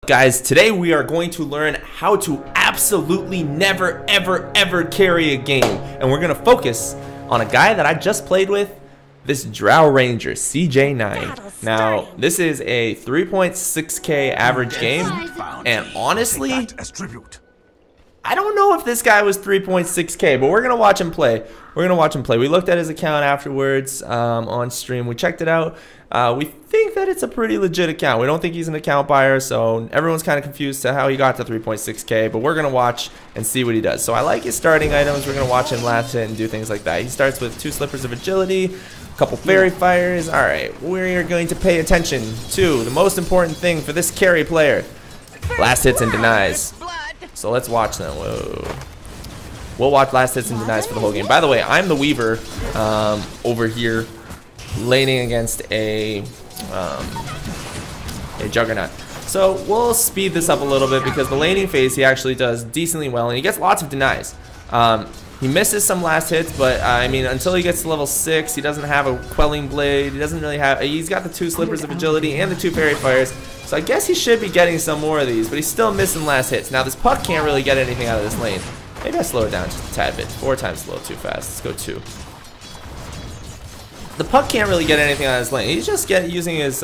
Guys, today we are going to learn how to absolutely never ever carry a game, and we're going to focus on a guy that I just played with, this Drow Ranger CJ9. Now this is a 3.6k average game, and honestly I don't know if this guy was 3.6k, but we're gonna watch him play. We looked at his account afterwards on stream. We checked it out. We think that it's a pretty legit account. We don't think he's an account buyer, so everyone's kind of confused to how he got to 3.6k, but we're gonna watch and see what he does. So I like his starting items. We're gonna watch him last hit and do things like that. He starts with 2 slippers of agility, a couple fairy fires. All right, we're going to pay attention to the most important thing for this carry player: last hits and denies. So let's watch them. Whoa. We'll watch last hits and denies for the whole game. By the way, I'm the Weaver over here, laning against a Juggernaut. So we'll speed this up a little bit because the laning phase he actually does decently well, and he gets lots of denies. He misses some last hits, but I mean, until he gets to level 6, he doesn't have a quelling blade. He doesn't really have. He's got the 2 slippers of agility and the 2 fairy fires. So I guess he should be getting some more of these, but he's still missing last hits. Now this puck can't really get anything out of this lane. Maybe I slow it down just a tad bit. 4 times a little too fast. Let's go 2. The puck can't really get anything out of this lane. He's just using his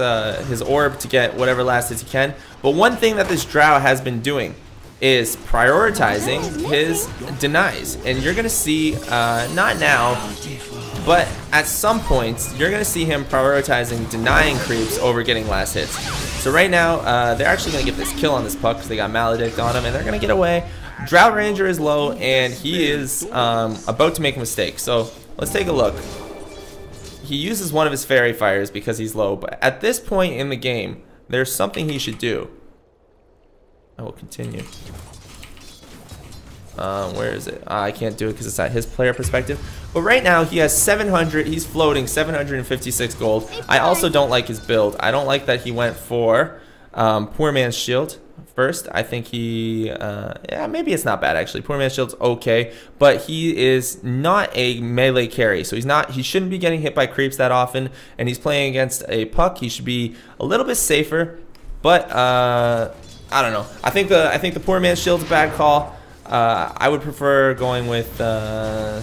orb to get whatever last hits he can. But one thing that this Drow has been doing is prioritizing his denies. And you're going to see, not now, but at some points, you're going to see him prioritizing denying creeps over getting last hits. So right now, they're actually going to get this kill on this puck because they got Maledict on him, and they're going to get away. Drow Ranger is low, and he is about to make a mistake. So let's take a look. He uses one of his fairy fires because he's low, but at this point in the game, there's something he should do. I will continue. Where is it? I can't do it because it's at his player perspective. But right now he has 700. He's floating 756 gold. I also don't like his build. I don't like that he went for Poor Man's Shield first. I think he, yeah, maybe it's not bad actually. Poor Man's Shield's okay, but he is not a melee carry, so he shouldn't be getting hit by creeps that often. And he's playing against a puck. He should be a little bit safer, but I don't know. I think the Poor Man's Shield's a bad call. I would prefer going with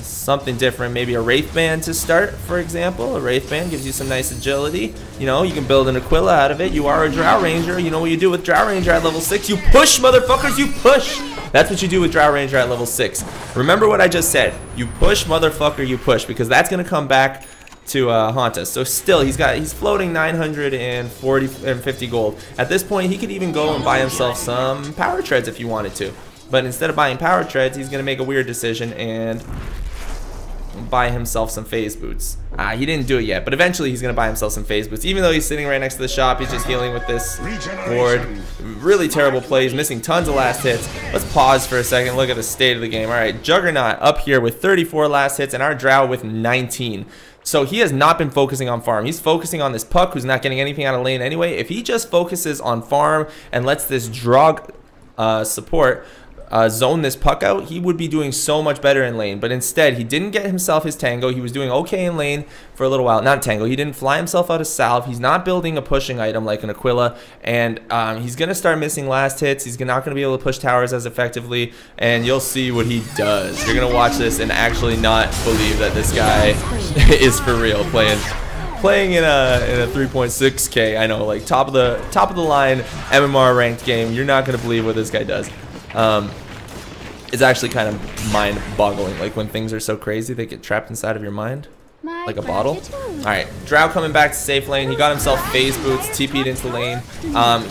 something different, maybe a Wraith Band to start, for example. A Wraith Band gives you some nice agility. You know, you can build an Aquila out of it. You are a Drow Ranger. You know what you do with Drow Ranger at level 6? You push, motherfuckers, you push! That's what you do with Drow Ranger at level 6. Remember what I just said. You push, motherfucker, you push, because that's going to come back to haunt us. So still, he's floating 950 gold. At this point, he could even go and buy himself some power treads if he wanted to. But instead of buying power treads, he's going to make a weird decision and buy himself some phase boots. He didn't do it yet, but eventually he's going to buy himself some phase boots. Even though he's sitting right next to the shop, he's just healing with this ward. Really terrible play. He's missing tons of last hits. Let's pause for a second, look at the state of the game. All right, Juggernaut up here with 34 last hits and our Drow with 19. So he has not been focusing on farm. He's focusing on this puck who's not getting anything out of lane anyway. If he just focuses on farm and lets this Drog support zone this puck out, he would be doing so much better in lane. But instead, he didn't get himself his tango. He was doing okay in lane for a little while. Not tango. He didn't fly himself out of salve. He's not building a pushing item like an Aquila. And he's going to start missing last hits. He's not going to be able to push towers as effectively. And you'll see what he does. You're going to watch this and actually not believe that this guy is for real playing in a 3.6k. I know, like top of the line MMR ranked game. You're not going to believe what this guy does. It's actually kind of mind-boggling. Like when things are so crazy, they get trapped inside of your mind, like a bottle. All right, Drow coming back to safe lane. He got himself phase boots, TP'd into lane.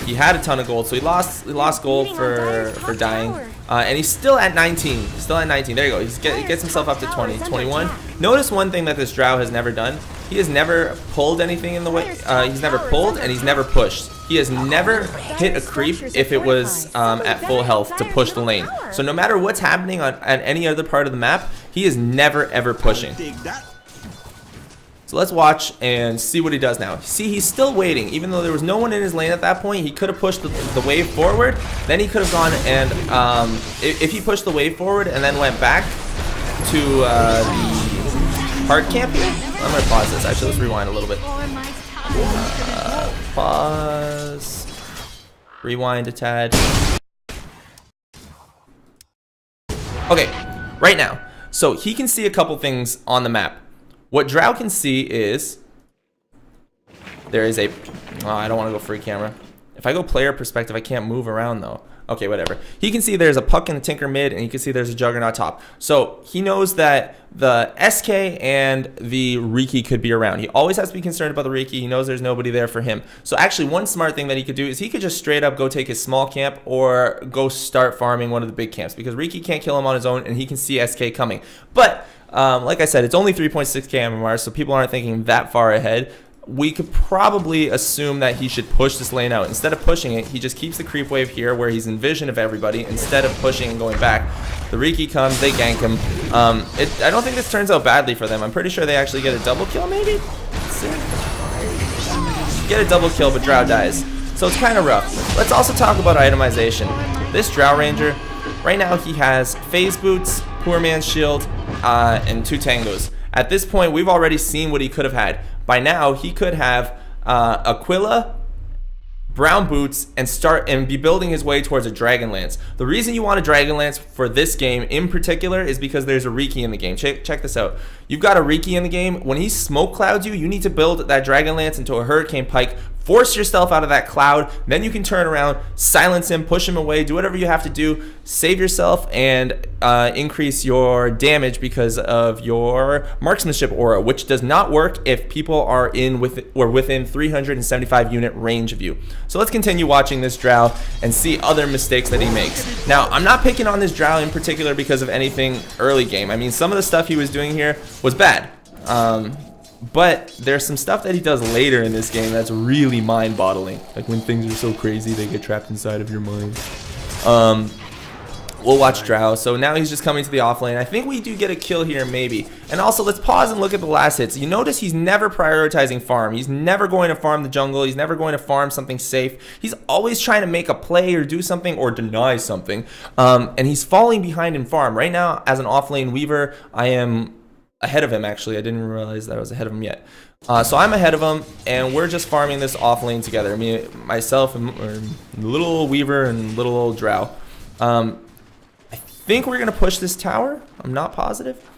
He had a ton of gold, so he lost gold for dying. And he's still at 19. Still at 19. There you go. He gets himself up to 20, 21. Notice one thing that this Drow has never done. He has never pulled anything in the way. He's never pulled and he's never pushed. He has never hit a creep if it was at full health to push the lane. So no matter what's happening at any other part of the map, he is never ever pushing. So let's watch and see what he does now. See, he's still waiting. Even though there was no one in his lane at that point, he could have pushed the wave forward. Then he could have gone and, if he pushed the wave forward and then went back to the hard camp here. I'm going to pause this. Actually, let's rewind a little bit. Pause. Rewind a tad. Okay, right now. So he can see a couple things on the map. What Drow can see is there is a... Oh, I don't want to go free camera. If I go player perspective, I can't move around though. Okay, whatever. He can see there's a Puck and a Tinker mid, and he can see there's a Juggernaut top. So he knows that the SK and the Riki could be around. He always has to be concerned about the Riki. He knows there's nobody there for him. So actually, one smart thing that he could do is he could just straight up go take his small camp or go start farming one of the big camps, because Riki can't kill him on his own, and he can see SK coming. But like I said, it's only 3.6k MMR, so people aren't thinking that far ahead. We could probably assume that he should push this lane out. Instead of pushing it, he just keeps the creep wave here where he's in vision of everybody instead of pushing and going back. The Riki comes, they gank him. I don't think this turns out badly for them. I'm pretty sure they actually get a double kill maybe? Let's see. Get a double kill, but Drow dies. So it's kind of rough. Let's also talk about itemization. This Drow Ranger, right now he has phase boots, poor man's shield, and 2 tangos. At this point, we've already seen what he could have had. By now, he could have Aquila, brown boots, and be building his way towards a Dragon Lance. The reason you want a Dragon Lance for this game in particular is because there's a Riki in the game. Check this out. You've got a Riki in the game. When he smoke clouds you need to build that Dragon Lance into a Hurricane Pike. Force yourself out of that cloud. Then you can turn around, silence him, push him away, do whatever you have to do. Save yourself and increase your damage because of your marksmanship aura, which does not work if people are within 375 unit range of you. So let's continue watching this Drow and see other mistakes that he makes. Now, I'm not picking on this Drow in particular because of anything early game. I mean, some of the stuff he was doing here was bad. But there's some stuff that he does later in this game that's really mind-boggling. Like when things are so crazy, they get trapped inside of your mind. We'll watch Drow. So now he's just coming to the offlane. I think we do get a kill here, maybe. And also, let's pause and look at the last hits. You notice he's never prioritizing farm. He's never going to farm the jungle. He's never going to farm something safe. He's always trying to make a play or do something or deny something. And he's falling behind in farm. Right now, as an offlane weaver, I am ahead of him. Actually, I didn't realize that I was ahead of him yet. So I'm ahead of him, and we're just farming this off lane together. Myself, and little old Weaver and little old Drow. I think we're gonna push this tower. I'm not positive.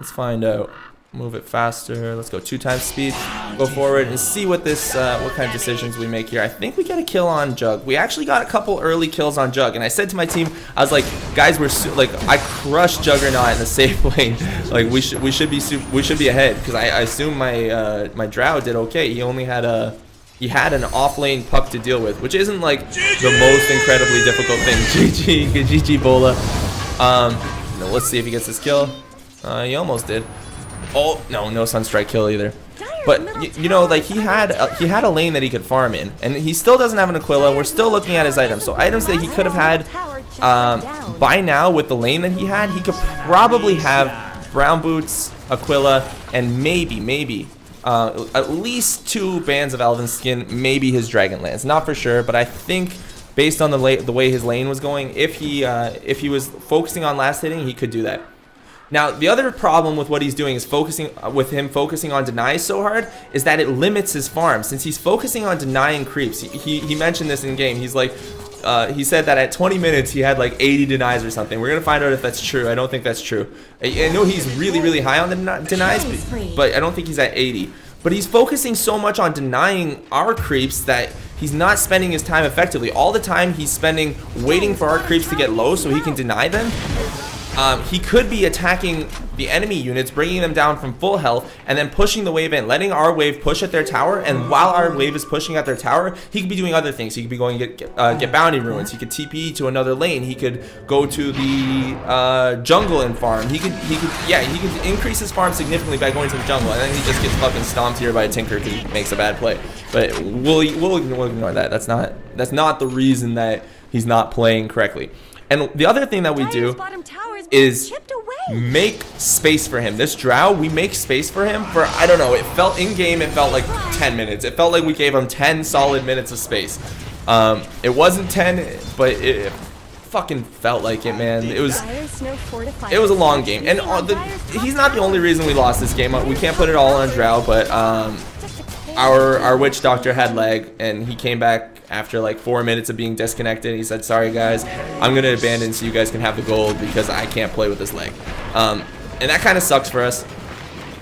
Let's find out. Move it faster. Let's go 2 times speed. Go forward and see what this what kind of decisions we make here. I think we get a kill on Jug. We actually got a couple early kills on Jug, and I said to my team, I was like, guys, I crushed Juggernaut in the safe lane. Like we should be ahead, because I assume my Drow did okay. He only had an off lane Puck to deal with, which isn't like the most incredibly difficult thing. GG Bola. Let's see if he gets this kill. He almost did. Oh no Sunstrike kill either. But you know, like he had a lane that he could farm in, and he still doesn't have an Aquila. We're still looking at his items. So items that he could have had by now with the lane that he had, he could probably have brown boots, Aquila, and maybe at least 2 bands of Elven Skin, maybe his Dragon Lance. Not for sure, but I think based on the way his lane was going, if he was focusing on last hitting, he could do that. Now, the other problem with what he's doing is focusing on deny so hard is that it limits his farm. Since he's focusing on denying creeps, he mentioned this in game. He's like, he said that at 20 minutes he had like 80 denies or something. We're gonna find out if that's true. I don't think that's true. I know he's really high on the denies, but I don't think he's at 80. But he's focusing so much on denying our creeps that he's not spending his time effectively. All the time he's spending waiting for our creeps to get low so he can deny them. He could be attacking the enemy units, bringing them down from full health, and then pushing the wave in, letting our wave push at their tower. And while our wave is pushing at their tower, he could be doing other things. He could be going to get bounty ruins. He could TP to another lane. He could go to the jungle and farm. He could increase his farm significantly by going to the jungle, and then he just gets fucking stomped here by a Tinker because he makes a bad play. But we'll ignore that. That's not the reason that he's not playing correctly. And the other thing that we do is make space for him. This Drow, we make space for him for, I don't know, it felt in game, it felt like 10 minutes. It felt like we gave him 10 solid minutes of space. It wasn't 10, but it fucking felt like it, man. It was a long game. And he's not the only reason we lost this game. We can't put it all on Drow, but our Witch Doctor had lag, and he came back after like 4 minutes of being disconnected. He said, sorry guys, I'm gonna abandon so you guys can have the gold because I can't play with this leg. And that kind of sucks for us.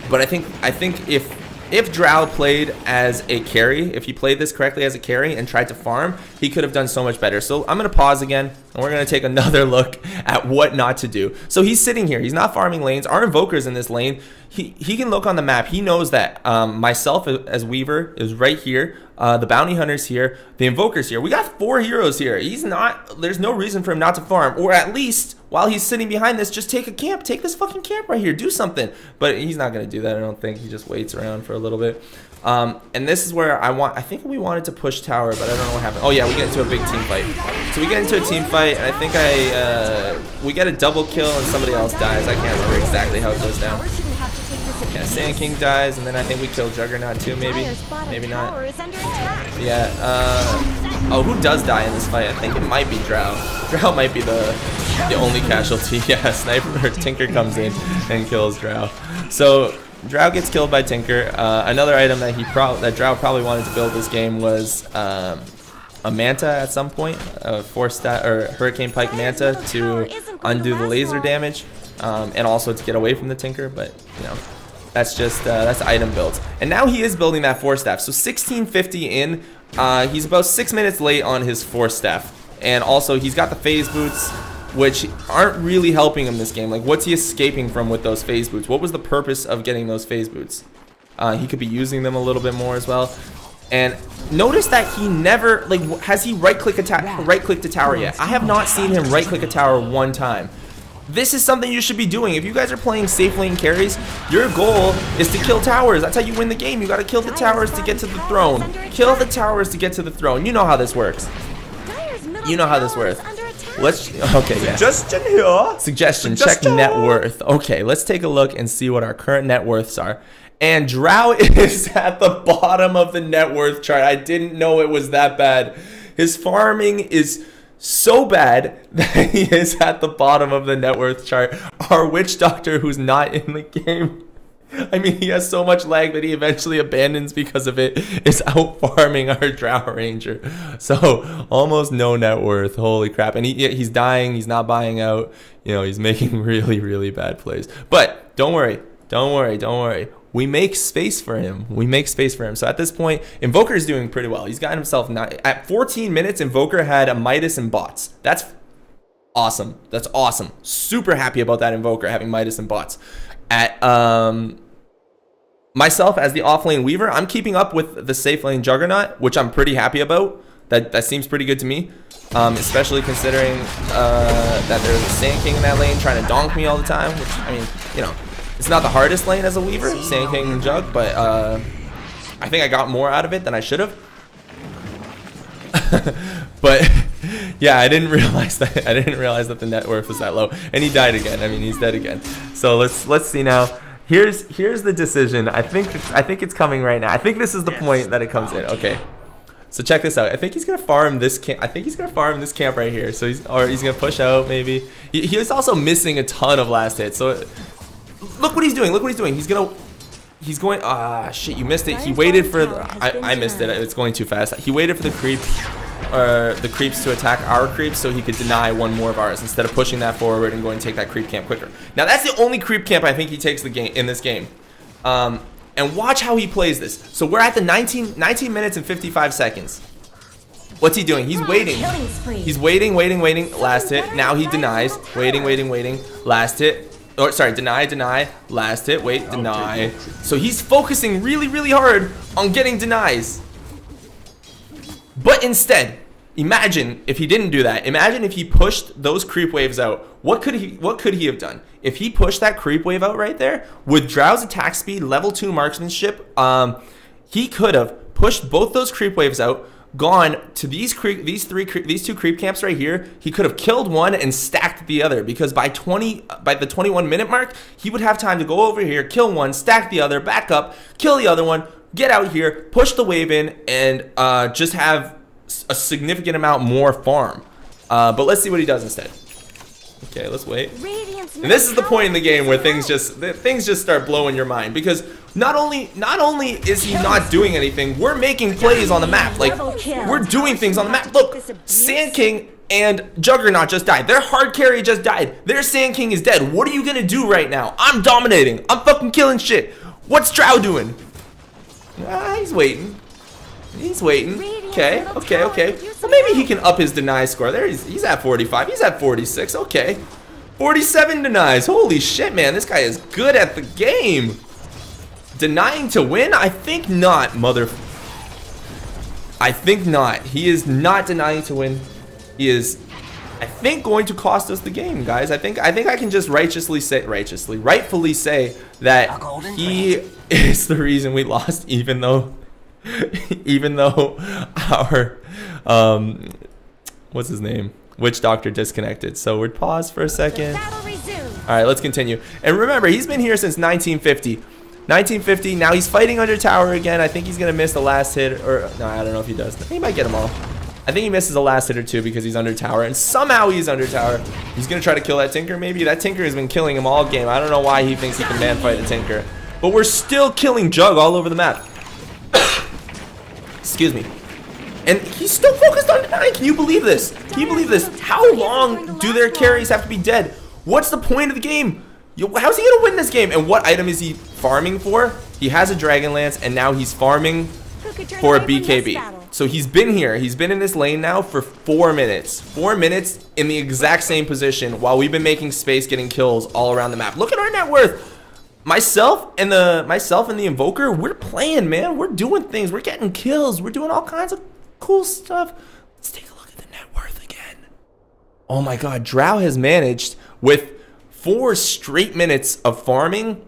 But I think if Drow played as a carry, if he played this correctly as a carry and tried to farm, he could have done so much better. So I'm going to pause again, and we're going to take another look at what not to do. So he's sitting here. He's not farming lanes. Our Invoker's in this lane. He can look on the map. He knows that myself as Weaver is right here. The Bounty Hunter's here. The Invoker's here. We got 4 heroes here. There's no reason for him not to farm. Or at least, while he's sitting behind this, just take a camp. Take this fucking camp right here. Do something. But he's not going to do that, I don't think. He just waits around for a little bit. And this is where I think we wanted to push tower, but I don't know what happened. Oh yeah, we get into a big team fight. So we get into a team fight, and I think we get a double kill and somebody else dies. I can't remember exactly how it goes down. Yeah, Sand King dies, and then I think we kill Juggernaut too, maybe not. Yeah, oh, who does die in this fight? I think it might be Drow. Drow might be the only casualty. Yeah, Sniper Tinker comes in and kills Drow. So Drow gets killed by Tinker. Another item that Drow probably wanted to build this game was a Manta at some point, a 4-stat or Hurricane Pike Manta to undo the laser damage, and also to get away from the Tinker. But you know, that's just that's item builds. And now he is building that 4-staff. So 1650 in, he's about 6 minutes late on his 4-staff, and also he's got the phase boots, which aren't really helping him this game. Like, what's he escaping from with those phase boots? What was the purpose of getting those phase boots? He could be using them a little bit more as well. And notice that he never, like, has he right-clicked a tower yet? I have not seen him right-click a tower one time. This is something you should be doing. If you guys are playing safe lane carries, your goal is to kill towers. That's how you win the game. You got to kill the towers to get to the throne. Kill the towers to get to the throne. You know how this works. You know how this works. Okay, yeah. Suggestion here. Suggestion, check net worth. Okay, let's take a look and see what our current net worths are. And Drow is at the bottom of the net worth chart. I didn't know it was that bad. His farming is so bad that he is at the bottom of the net worth chart. Our witch doctor, who's not in the game, I mean, he has so much lag that he eventually abandons because of it, is out farming our Drow Ranger. So almost no net worth. Holy crap. And he's dying. He's not buying out. You know, he's making really, really bad plays. But don't worry. Don't worry. Don't worry. We make space for him. We make space for him. So at this point, Invoker is doing pretty well. He's gotten himself at 14 minutes. Invoker had a Midas and bots. That's awesome. That's awesome. Super happy about that Invoker having Midas and bots. At myself as the offlane Weaver, I'm keeping up with the safe lane Juggernaut, which I'm pretty happy about. That seems pretty good to me, especially considering that there's a Sand King in that lane trying to donk me all the time. Which, I mean, you know, it's not the hardest lane as a Weaver, Sand King and Jug, but I think I got more out of it than I should have. But yeah, I didn't realize that the net worth was that low, and he died again. I mean, he's dead again. So let's see now. Here's the decision. I think it's coming right now. I think this is the point that it comes in. Okay, so check this out. I think he's gonna farm this camp. I think he's gonna farm this camp right here. So he's gonna push out maybe. He was also missing a ton of last hits. So look what he's doing. Look what he's doing. He's going. Ah, shit! You missed it. He waited for. I missed it. It's going too fast. He waited for the creep. The creeps to attack our creeps so he could deny one more of ours instead of pushing that forward and going to take that creep camp quicker. Now that's the only creep camp I think he takes in this game. And watch how he plays this. So we're at the 19 minutes and 55 seconds. What's he doing? He's waiting. He's waiting. Last hit. Now he denies. Waiting. Last hit. Or sorry, deny. Last hit. Wait, deny. So he's focusing really hard on getting denies. But instead, imagine if he didn't do that. Imagine if he pushed those creep waves out. What could he have done? If he pushed that creep wave out right there with Drow's attack speed, level 2 marksmanship, he could have pushed both those creep waves out, gone to these two creep camps right here. He could have killed one and stacked the other, because by the 21-minute mark, he would have time to go over here, kill one, stack the other, back up, kill the other one, get out here, push the wave in, and just have a significant amount more farm. But let's see what he does instead. Okay, let's wait. And this is the point in the game where things just start blowing your mind, because not only is he not doing anything, we're making plays on the map. Like, we're doing things on the map. Look, Sand King and Juggernaut just died. Their hard carry just died. Their Sand King is dead. What are you gonna do right now? I'm dominating. I'm fucking killing shit. What's Drow doing? He's waiting. He's waiting. Okay. Well, maybe he can up his deny score. There, he's at 45. He's at 46. Okay. 47 denies. Holy shit, man. This guy is good at the game. Denying to win? I think not, mother. I think not. He is not denying to win. He is, I think, going to cost us the game, guys. I think I can just rightfully say that he is the reason we lost, even though our what's his name, Witch Doctor, disconnected. So we'd pause for a second. All right, let's continue. And remember, he's been here since 1950. Now he's fighting under tower again. I think he's gonna miss the last hit, or no, I don't know if he does. He might get them all. I think he misses the last hit or two because he's under tower, and somehow he's under tower. He's gonna try to kill that Tinker. Maybe that Tinker has been killing him all game. I don't know why he thinks he can man fight a Tinker, but we're still killing Jug all over the map. Excuse me. And he's still focused on denying. Can you believe this? Can you believe this? How long do their carries have to be dead? What's the point of the game? How's he gonna win this game? And what item is he farming for? He has a Dragon Lance, and now he's farming for a BKB. So he's been here. He's been in this lane now for 4 minutes. 4 minutes in the exact same position while we've been making space, getting kills all around the map. Look at our net worth. Myself and the Invoker, we're playing, man. We're doing things. We're getting kills. We're doing all kinds of cool stuff. Let's take a look at the net worth again. Oh my God, Drow has managed with 4 straight minutes of farming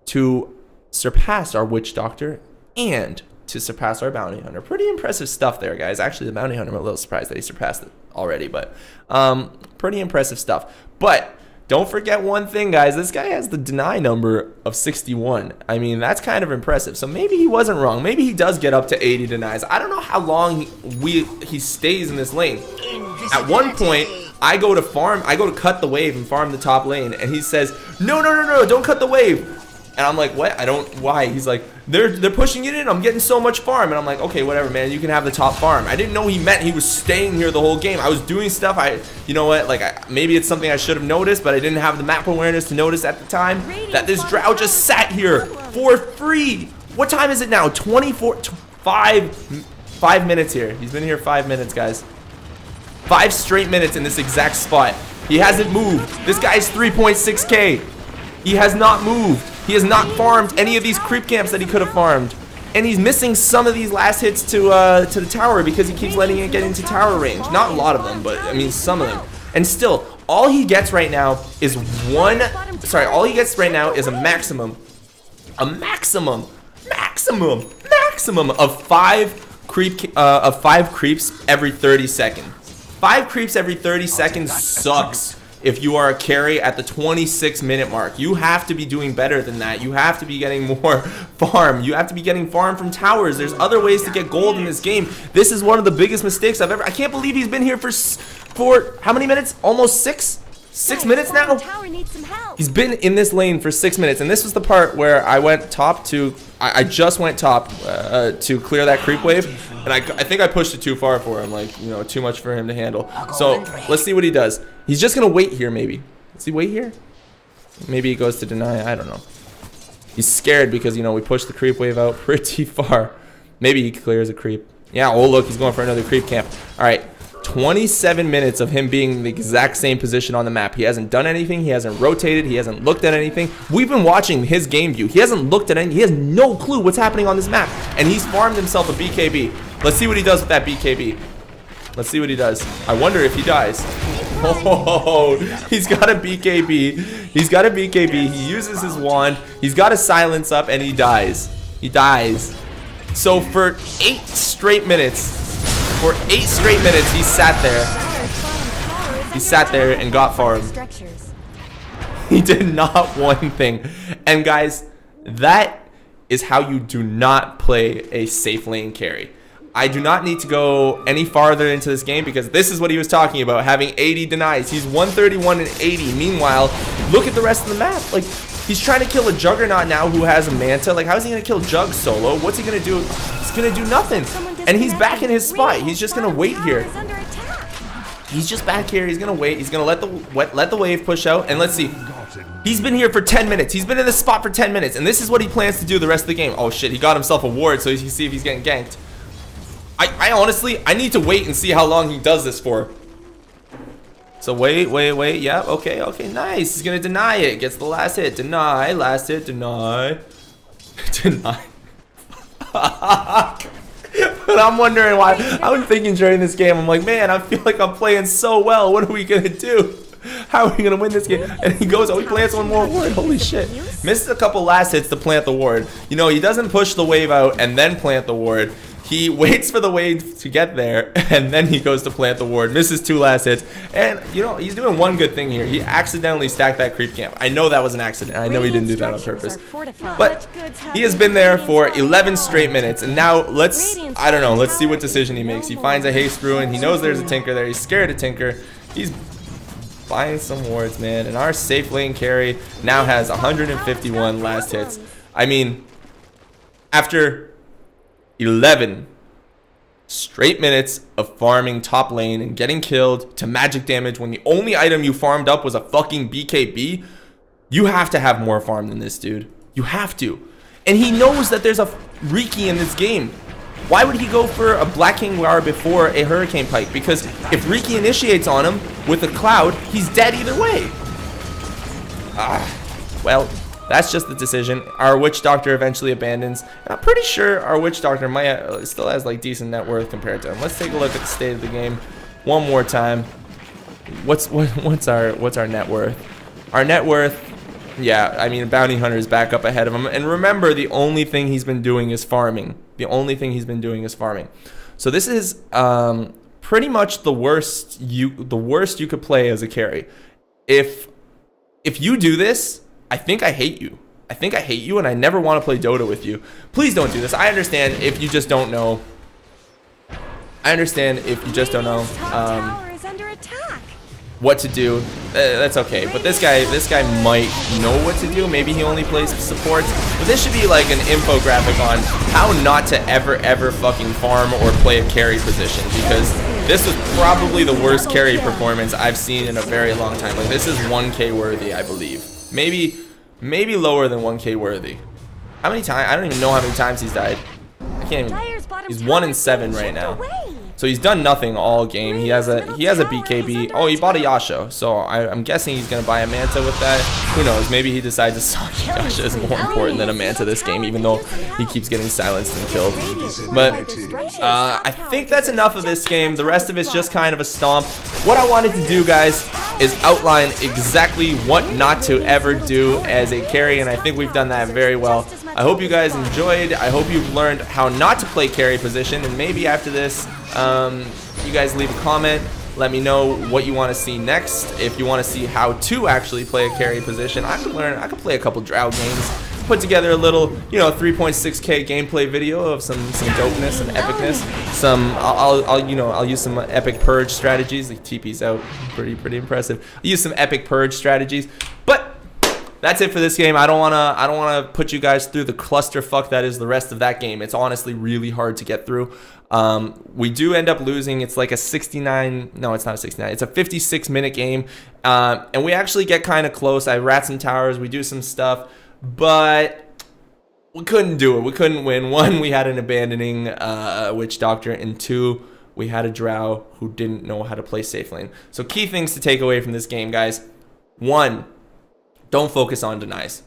to surpass our Witch Doctor and to surpass our Bounty Hunter. Pretty impressive stuff there, guys. Actually, the Bounty Hunter, I'm a little surprised that he surpassed it already, but pretty impressive stuff. But don't forget one thing, guys. This guy has the deny number of 61. I mean, that's kind of impressive. So maybe he wasn't wrong. Maybe he does get up to 80 denies. I don't know how long he stays in this lane. At one point, I go to cut the wave and farm the top lane, and he says, no, don't cut the wave. And I'm like, what? Why? He's like, they're pushing it in. I'm getting so much farm. And I'm like, okay, whatever, man. You can have the top farm. I didn't know he meant he was staying here the whole game. I was doing stuff. You know what? Like, maybe it's something I should have noticed, but I didn't have the map awareness to notice at the time that this Drow just sat here for free. What time is it now? 5 minutes here. He's been here 5 minutes, guys. 5 straight minutes in this exact spot. He hasn't moved. This guy's 3.6k. He has not moved. He has not farmed any of these creep camps that he could have farmed. And he's missing some of these last hits to the tower because he keeps letting it get into tower range. Not a lot of them, but I mean some of them. And still, all he gets right now is all he gets right now is a maximum of 5 creeps every 30 seconds. 5 creeps every 30 seconds sucks. If you are a carry at the 26-minute mark, you have to be doing better than that. You have to be getting more farm. You have to be getting farm from towers. There's other ways to get gold in this game. This is one of the biggest mistakes I've ever. I can't believe he's been here for how many minutes? Almost 6 minutes now. He's been in this lane for 6 minutes, and this was the part where I went top to. I just went top to clear that creep wave, and I think I pushed it too far for him, like, you know, too much for him to handle. So let's see what he does. He's just gonna wait here, maybe. Does he wait here? Maybe he goes to deny. I don't know. He's scared because, you know, we pushed the creep wave out pretty far. Maybe he clears a creep. Yeah. Oh look, he's going for another creep camp. All right. 27 minutes of him being in the exact same position on the map. He hasn't done anything. He hasn't rotated. He hasn't looked at anything. We've been watching his game view. He hasn't looked at anything. He has no clue what's happening on this map. And he's farmed himself a BKB. Let's see what he does with that BKB. Let's see what he does. I wonder if he dies. Oh, he's got a BKB. He's got a BKB. He uses his wand. He's got a silence up, and he dies. He dies. So for 8 straight minutes, he sat there. He sat there and got farmed. He did not one thing. And guys, that is how you do not play a safe lane carry. I do not need to go any farther into this game because this is what he was talking about, having 80 denies. He's 131 and 80. Meanwhile, look at the rest of the map. Like, he's trying to kill a Juggernaut now who has a Manta. Like, how is he going to kill Jug solo? What's he going to do? He's going to do nothing. And he's back in his spot. He's just going to wait here. He's just back here. He's going to wait. He's going to let the wave push out. And let's see. He's been here for 10 minutes. He's been in this spot for 10 minutes. And this is what he plans to do the rest of the game. Oh, shit. He got himself a ward so he can see if he's getting ganked. I honestly, I need to wait and see how long he does this for. So wait. Yeah, okay, nice. He's gonna deny it. Gets the last hit. Deny. Last hit. Deny. Deny. But I'm wondering why. I was thinking during this game, I'm like, man, I feel like I'm playing so well. What are we gonna do? How are we gonna win this game? And he goes, oh, he plants one more ward. Holy shit. Misses a couple last hits to plant the ward. You know, he doesn't push the wave out and then plant the ward. He waits for the wave to get there, and then he goes to plant the ward, misses 2 last hits, and, you know, he's doing one good thing here. He accidentally stacked that creep camp. I know that was an accident. I know he didn't do that on purpose. But he has been there for 11 straight minutes, and now let's, I don't know, let's see what decision he makes. He finds a Haste Ruin. He knows there's a Tinker there. He's scared of Tinker. He's buying some wards, man, and our safe lane carry now has 151 last hits. I mean, after 11 straight minutes of farming top lane and getting killed to magic damage when the only item you farmed up was a fucking BKB, you have to have more farm than this, dude. You have to. And he knows that there's a Riki in this game. Why would he go for a Black King War before a Hurricane Pike? Because if Riki initiates on him with a Cloud, he's dead either way. Well, that's just the decision. Our Witch Doctor eventually abandons. I'm pretty sure our Witch Doctor might still has like decent net worth compared to him. Let's take a look at the state of the game one more time. What's our net worth? Our net worth, yeah, I mean, Bounty Hunter is back up ahead of him. And remember, the only thing he's been doing is farming. The only thing he's been doing is farming. So this is pretty much the worst you could play as a carry. If you do this, I think I hate you. I think I hate you, and I never want to play Dota with you. Please don't do this. I understand if you just don't know. I understand if you just don't know what to do. That's okay. But this guy might know what to do. Maybe he only plays supports. But this should be like an infographic on how not to ever fucking farm or play a carry position, because this was probably the worst carry performance I've seen in a very long time. Like, this is 1K worthy, I believe. Maybe lower than 1K worthy. How many times? I don't even know how many times he's died. I can't even. He's 1 in 7 right now. So he's done nothing all game. He has a BKB. Oh, he bought a Yasha. So I'm guessing he's gonna buy a Manta with that. Who knows? Maybe he decides to suck. Yasha is more important than a Manta this game, even though he keeps getting silenced and killed. But I think that's enough of this game. The rest of it's just kind of a stomp. What I wanted to do, guys, is outline exactly what not to ever do as a carry, and I think we've done that very well. I hope you guys enjoyed. I hope you've learned how not to play carry position, and maybe after this, you guys leave a comment. Let me know what you want to see next. If you want to see how to actually play a carry position, I could play a couple Drow games. Put together a little, you know, 3.6K gameplay video of some dopeness and epicness. I'll use some epic purge strategies. Like, TP's out, pretty impressive. I'll use some epic purge strategies, but that's it for this game. I don't wanna put you guys through the clusterfuck that is the rest of that game. It's honestly really hard to get through. We do end up losing. It's like a 69. No, it's not a 69. It's a 56-minute game, and we actually get kind of close. I rat some towers. We do some stuff, but we couldn't do it. We couldn't win. 1, we had an abandoning Witch Doctor, and 2, we had a Drow who didn't know how to play safe lane. So key things to take away from this game, guys. 1. Don't focus on denies.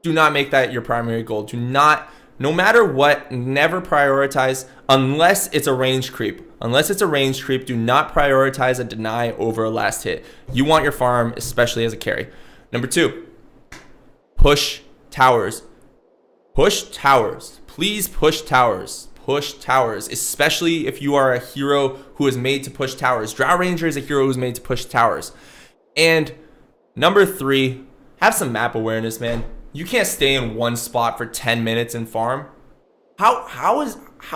Do not make that your primary goal. Do not, no matter what, never prioritize unless it's a range creep. Unless it's a range creep, do not prioritize a deny over a last hit. You want your farm, especially as a carry. Number 2, push towers. Push towers. Please push towers. Push towers, especially if you are a hero who is made to push towers. Drow Ranger is a hero who's made to push towers. And number 3, have some map awareness, man. You can't stay in one spot for 10 minutes and farm. How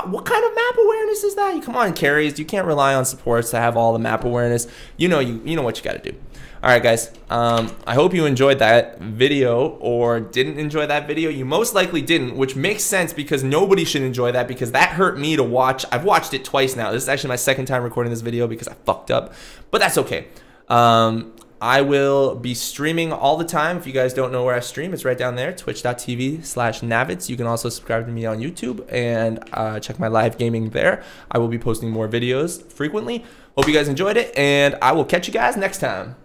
What kind of map awareness is that? Come on, carries. You can't rely on supports to have all the map awareness. You know what you got to do. All right, guys. I hope you enjoyed that video or didn't enjoy that video. You most likely didn't, which makes sense because nobody should enjoy that because that hurt me to watch. I've watched it twice now. This is actually my second time recording this video because I fucked up, but that's okay. I will be streaming all the time. If you guys don't know where I stream, it's right down there, twitch.tv/Navitz. You can also subscribe to me on YouTube and check my live gaming there. I will be posting more videos frequently. Hope you guys enjoyed it, and I will catch you guys next time.